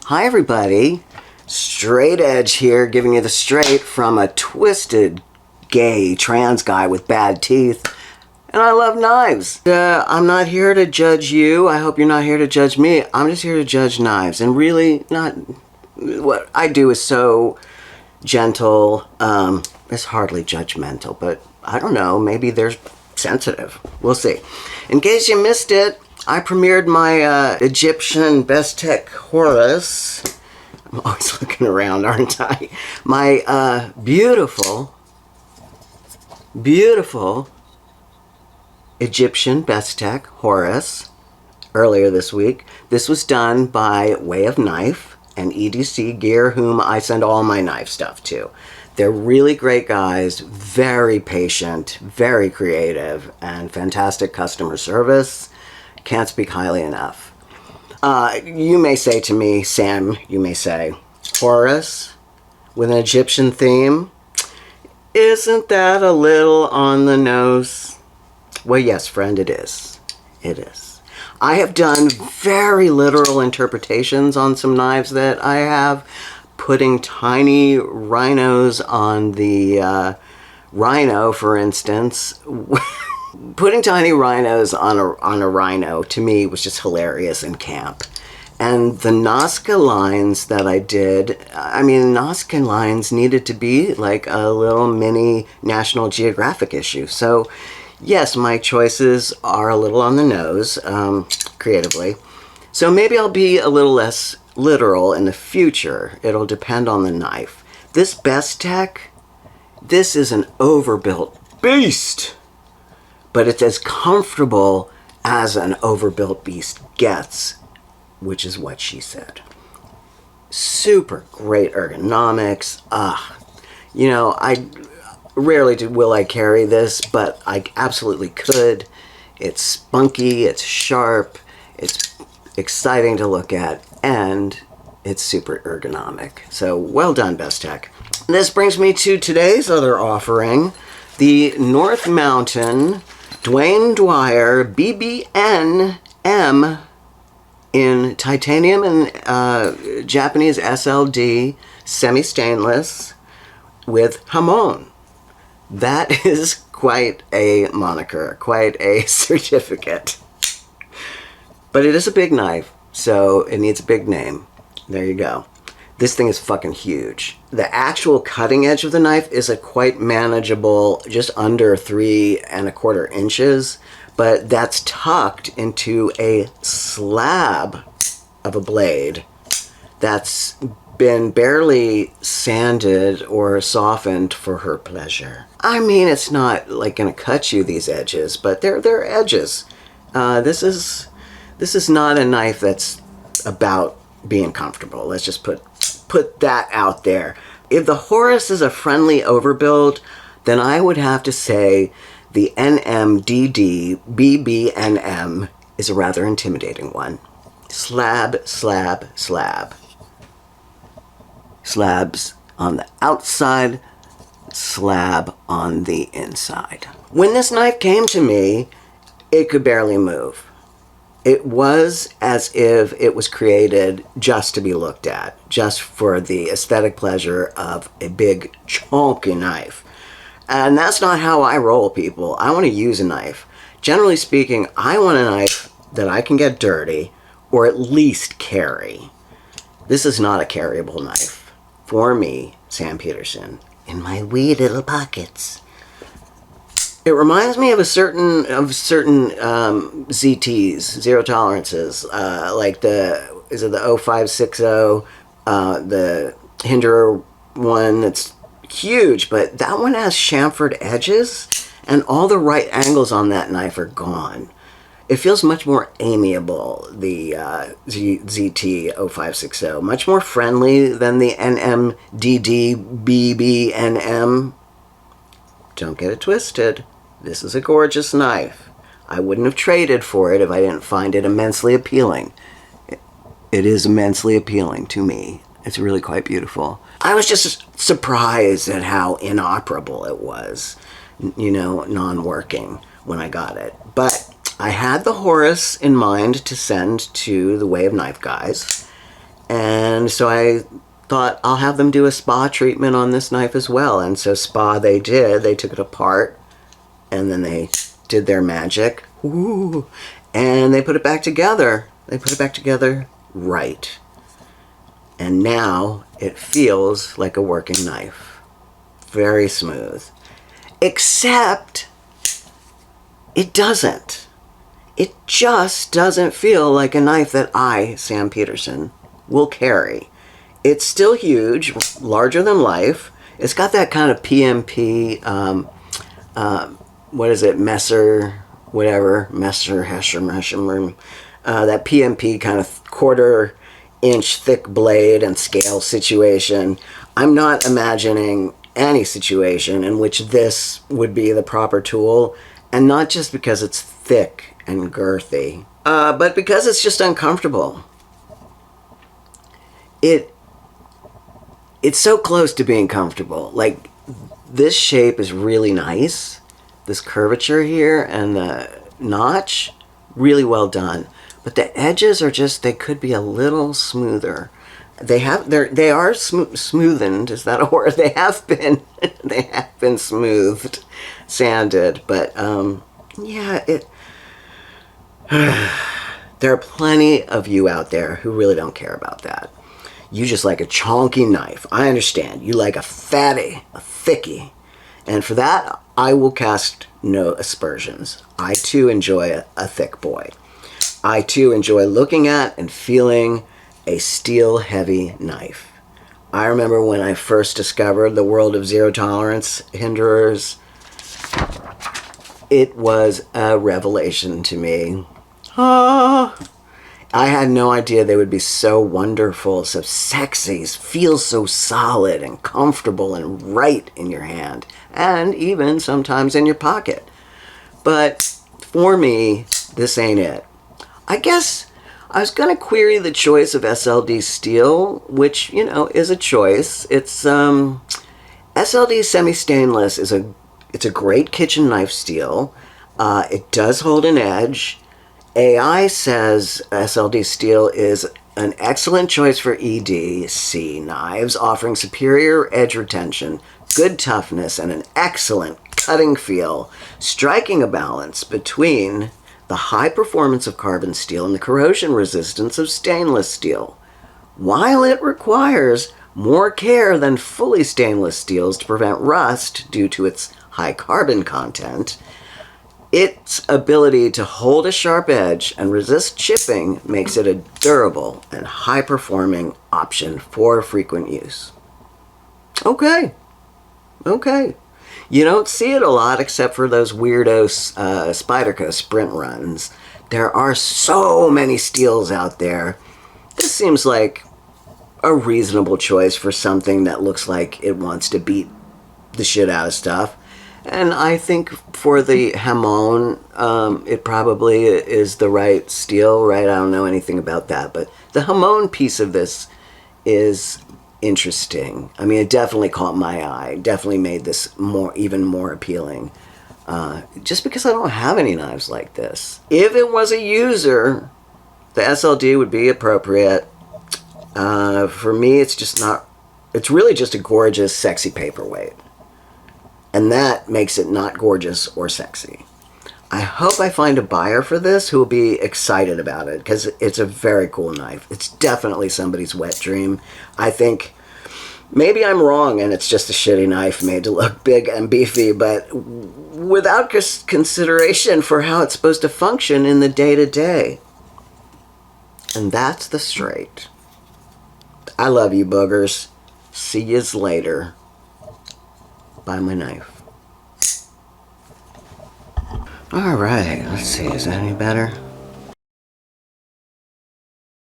Hi everybody, Straight Edge here, giving you the straight from a twisted, gay, trans guy with bad teeth. And I love knives. I'm not here to judge you. I hope you're not here to judge me. I'm just here to judge knives. And really, not what I do is so gentle. It's hardly judgmental, but I don't know. Maybe they're sensitive. We'll see. In case you missed it, I premiered my Egyptian Bestech Horus. I'm always looking around, aren't I? My beautiful, beautiful Egyptian Bestech Horus earlier this week. This was done by Way of Knife and EDC Gear, whom I send all my knife stuff to. They're really great guys, very patient, very creative, and fantastic customer service. Can't speak highly enough. You may say to me, Sam, you may say, Horus with an Egyptian theme, isn't that a little on the nose? Well, yes, friend, it is. It is. I have done very literal interpretations on some knives that I have, putting tiny rhinos on the rhino, for instance. Putting tiny rhinos on a rhino, to me, was just hilarious in camp. And the Nazca lines that I did, I mean, Nazca lines needed to be like a little mini National Geographic issue. So, yes, my choices are a little on the nose, creatively. So maybe I'll be a little less literal in the future. It'll depend on the knife. This Bestech, this is an overbuilt beast. But it's as comfortable as an overbuilt beast gets, which is what she said. Super great ergonomics. You know, I rarely will I carry this, but I absolutely could. It's spunky, it's sharp, it's exciting to look at, and it's super ergonomic. So well done, Bestech. This brings me to today's other offering, the North Mountain Dwayne Dwyer BB NM in Titanium and Japanese SLD semi-stainless with hamon. That is quite a moniker, quite a certificate. But it is a big knife, so it needs a big name. There you go. This thing is fucking huge. The actual cutting edge of the knife is a quite manageable, just under 3¼ inches, but that's tucked into a slab of a blade that's been barely sanded or softened for her pleasure. I mean, it's not like gonna cut you, these edges, but they're edges. This is not a knife that's about being comfortable. Let's just put that out there. If the Horus is a friendly overbuild, then I would have to say the NMDD BB NM is a rather intimidating one. Slab, slab, slab. Slabs on the outside, slab on the inside. When this knife came to me, it could barely move. It was as if it was created just to be looked at, just for the aesthetic pleasure of a big, chunky knife. And that's not how I roll, people. I want to use a knife. Generally speaking, I want a knife that I can get dirty, or at least carry. This is not a carryable knife. For me, Sam Peterson, in my wee little pockets. It reminds me of certain ZTs, zero tolerances, like the 0560, the Hinderer one that's huge, but that one has chamfered edges, and all the right angles on that knife are gone. It feels much more amiable, the ZT 0560, much more friendly than the NMDD BB NM. Don't get it twisted. This is a gorgeous knife. I wouldn't have traded for it if I didn't find it immensely appealing. It is immensely appealing to me. It's really quite beautiful. I was just surprised at how inoperable it was, you know, non-working when I got it. But I had the Horus in mind to send to the Way of Knife guys, And so I thought I'll have them do a spa treatment on this knife as well. And so spa they did. They took it apart and then they did their magic. Ooh. And they put it back together. They put it back together right. And now it feels like a working knife. Very smooth. Except it doesn't. It just doesn't feel like a knife that I, Sam Peterson, will carry. It's still huge, larger than life. It's got that kind of PMP, what is it, Messer, Hesher, that PMP kind of 1/4 inch thick blade and scale situation. I'm not imagining any situation in which this would be the proper tool, and not just because it's thick and girthy, but because it's just uncomfortable. It's so close to being comfortable. Like, this shape is really nice. This curvature here and the notch, really well done. But the edges are just, they could be a little smoother. They are smoothened, is that a word? They have been smoothed, sanded, but yeah, there are plenty of you out there who really don't care about that. You just like a chonky knife. I understand. You like a fatty, a thickie. And for that, I will cast no aspersions. I too enjoy a thick boy. I too enjoy looking at and feeling a steel-heavy knife. I remember when I first discovered the world of zero-tolerance hinderers, it was a revelation to me. I had no idea they would be so wonderful, so sexy, feel so solid and comfortable and right in your hand, and even sometimes in your pocket. But for me, this ain't it. I guess I was going to query the choice of SLD steel, which, you know, is a choice. It's SLD semi-stainless it's a great kitchen knife steel. It does hold an edge. AI says SLD steel is an excellent choice for EDC knives, offering superior edge retention, good toughness, and an excellent cutting feel, striking a balance between the high performance of carbon steel and the corrosion resistance of stainless steel. While it requires more care than fully stainless steels to prevent rust due to its high carbon content, its ability to hold a sharp edge and resist chipping makes it a durable and high-performing option for frequent use. Okay. You don't see it a lot except for those weirdo Spyderco sprint runs. There are so many steels out there. This seems like a reasonable choice for something that looks like it wants to beat the shit out of stuff. And I think for the Hamon, it probably is the right steel, right? I don't know anything about that, but the Hamon piece of this is interesting. I mean, it definitely caught my eye. Definitely made this even more appealing. Just because I don't have any knives like this. If it was a user, the SLD would be appropriate. For me, it's just not. It's really just a gorgeous, sexy paperweight. And that makes it not gorgeous or sexy. I hope I find a buyer for this who will be excited about it, because it's a very cool knife. It's definitely somebody's wet dream. I think maybe I'm wrong and it's just a shitty knife made to look big and beefy, but without consideration for how it's supposed to function in the day-to-day. And that's the straight. I love you, boogers. See yous later. Buy my knife. Alright, let's see, is that any better?